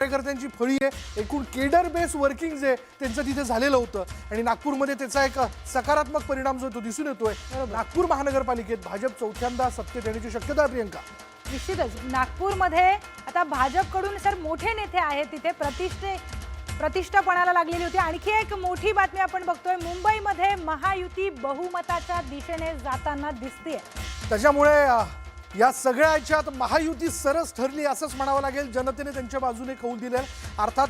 कार्यकर्त्यांची फळी आहे। एकूण केडर बेस वर्किंग जे त्यांचं तिथे झालेलं होतं आणि नागपूरमध्ये त्याचा एक सकारात्मक परिणाम जो तो दिसून येतोय। नागपूर महानगरपालिकेत भाजप चौथ्यांदा सत्तेत येण्याची शक्यता आहे प्रियंका। निश्चितच नागपूरमध्ये आता भाजपकडून सर मोठे नेते आहेत, तिथे प्रतिष्ठापणाला लागलेली होती। आणखी एक मोठी बातमी आपण बघतोय, मुंबईमध्ये महायुती बहुमताच्या दिशेने जाताना दिसते। त्याच्यामुळे या सगळ्या याच्यात महायुती सरस ठरली असंच म्हणावं लागेल। जनतेने त्यांच्या बाजूने कौल दिले। अर्थात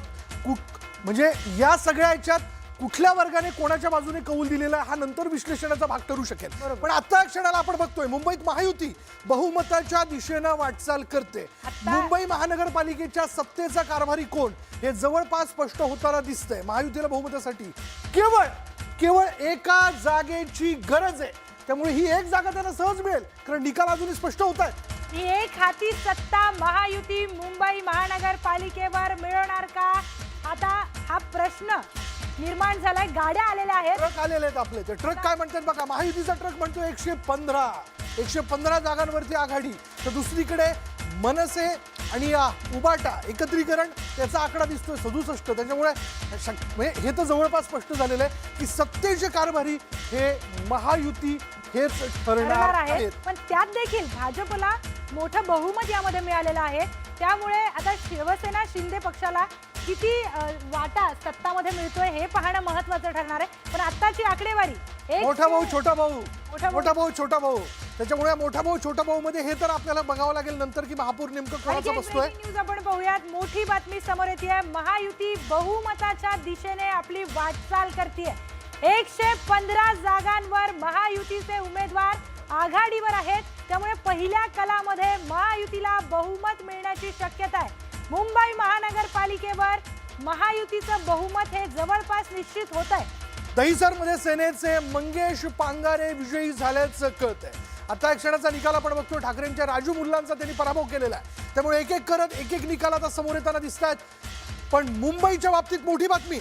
म्हणजे या सगळ्या याच्यात कुठल्या वर्गाने कोणाच्या बाजूने कौल दिलेला हा नंतर विश्लेषणाचा भाग ठरू शकेल। पण आता क्षणाला आपण बघतोय मुंबईत महायुती बहुमताच्या दिशेने वाटचाल करते। मुंबई महानगरपालिकेच्या सत्तेचा कारभारी कोण हे जवळपास स्पष्ट होताना दिसतंय। महायुतीला बहुमतासाठी केवळ एका जागेची गरज आहे, त्यामुळे ही एक जागा त्यांना सहज मिळेल, कारण निकाल अजूनही स्पष्ट होत आहेत। ही एक हाती सत्ता महायुती मुंबई महानगरपालिकेवर मिळवणार का, आता हा प्रश्न निर्माण झालाय। गाड्या आलेल्या आहेत, ट्रक आलेले आहेत आपले। ते ट्रक काय म्हणतात बघा, महायुतीचा ट्रक म्हणतो 115 जागांवरती आघाडी, तर दुसरीकडे मनसे आणि उबाटा एकत्रीकरण त्याचा आकडा दिसतोय 67। त्याच्यामुळे हे तर जवळपास स्पष्ट झालेलं आहे की सत्तेचे कारभारी हे महायुती हेच ठरणार आहेत। पण त्यात देखील भाजपला मोठं बहुमत यामध्ये मिळालेलं आहे, त्यामुळे आता शिवसेना शिंदे पक्षाला किती वाटा सत्तामध्ये मिळतोय हे पाहणं महत्त्वाचं ठरणार आहे। पण आताची आकडेवारी मोठा भाऊ छोटा भाऊ, मोठा भाऊ छोटा भाऊ, त्याच्यामुळे मोठा भाऊ छोटा भाऊ मध्ये हे तर आपल्याला बघावं लागेल नंतर की महापौर नेमकं कोणाचा बसतोय। न्यूज आपण पाहूयात, मोठी बातमी समोर येते। महायुती बहुमताच्या दिशेने आपली वाटचाल करते। 115 जागांवर महायुतीचे उमेदवार आघाडीवर आहेत, त्यामुळे पहिल्या कलामध्ये महायुतीला बहुमत मिळण्याची शक्यता आहे। मुंबई महानगरपालिकेवर महायुतीचं बहुमत हे जवळपास निश्चित होत आहे। दहिसरमध्ये सेनेचे मंगेश पांगारे विजयी झाल्याचं कळतंय। आता क्षणाचा निकाल आपण बघतो, ठाकरेंच्या राजू मुल्लांचा त्यांनी पराभव केलेला आहे, त्यामुळे एक एक करत एक निकाल आता समोर येताना दिसत आहेत। पण मुंबईच्या बाबतीत मोठी बातमी,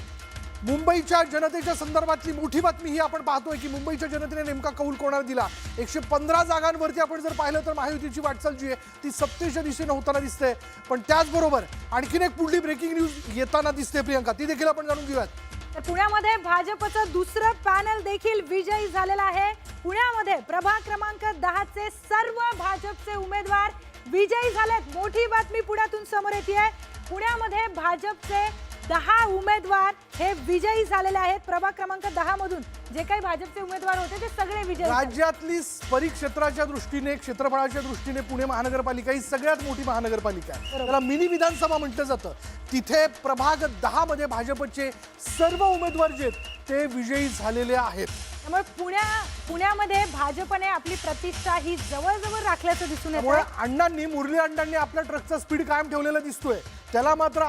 मुंबईच्या जनतेच्या संदर्भातली मोठी बातमी ही आपण पाहतोय की मुंबईच्या जनतेने नेमका कौल कोणाला दिला। 115 जागांवरती आपण जर पाहिलं तर महायुतीची वाटचाल जी आहे ती सत्तेच्या दिशेने होताना दिसते। पण त्याचबरोबर आणखीन एक पुढली ब्रेकिंग न्यूज येताना दिसते प्रियंका, ती देखील आपण जाणून घेऊयात। तर पुण्यामध्ये भाजपचं दुसरं पॅनल देखील विजयी झालेलं आहे। पुण्यामध्ये प्रभाग क्रमांक 10 चे सर्व भाजपचे उमेदवार विजयी झालेत। मोठी बातमी पुण्यातून समोर येते, पुण्यामध्ये भाजपचे 10 उमेदवार हे विजयी झालेले आहेत। प्रभाग क्रमांक 10 मधून जे काही भाजपचे उमेदवार होते ते सगळे विजयी। राज्यातली परिक्षेत्राच्या दृष्टीने, क्षेत्रफळाच्या दृष्टीने पुणे महानगरपालिका ही सगळ्यात मोठी महानगरपालिका आहे। त्याला मिनी विधानसभा म्हटलं जातं। तिथे प्रभाग 10 मध्ये भाजपचे सर्व उमेदवार जे ते विजयी झालेले आहेत। त्यामुळे पुण्यामध्ये भाजपने आपली प्रतिष्ठा ही जवळजवळ राखल्याचं दिसून येतं। मुरली अण्णांनी आपल्या ट्रकचा स्पीड कायम ठेवलेला दिसतोय, त्याला मात्र